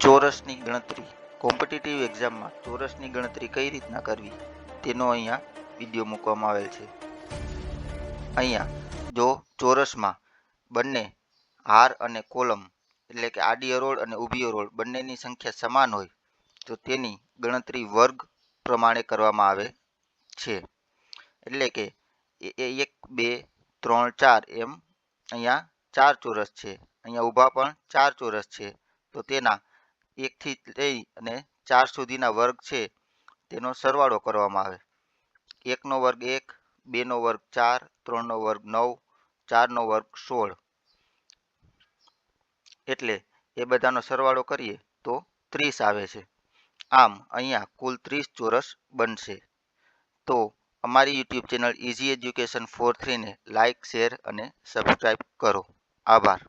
ચોરસની ગણતરી કોમ્પિટિટિવ એક્ઝામમાં ચોરસની ગણતરી કઈ રીતના કરવી તેનો અહીંયા વિડીયો મૂકવામાં આવેલ છે. અહીંયા જો ચોરસમાં બંને હાર અને કોલમ એટલે કે આડી હરોળ અને ઊભી હરોળ બંનેની સંખ્યા સમાન હોય તો તેની ગણતરી વર્ગ પ્રમાણે કરવામાં આવે છે. એટલે કે 1 2 3 4 એમ અહીંયા 4 ચોરસ છે, અહીંયા ઊભા પણ 4 ચોરસ છે, તો તેના 1 થી લઈ અને 4 સુધીના વર્ગ છે તેનો સરવાળો કરવામાં આવે. 1 નો વર્ગ 1, 2 નો વર્ગ 4, 3 નો વર્ગ 9, 4 નો વર્ગ 16. એટલે એ બધાનો સરવાળો કરીએ તો 30 આવે છે. આમ અહીંયા કુલ 30 ચોરસ બનશે. તો અમારી યુટ્યુબ ચેનલ ઇઝી એજ્યુકેશન 4-3 ને લાઇક, શેર અને સબસ્ક્રાઈબ કરો. આભાર.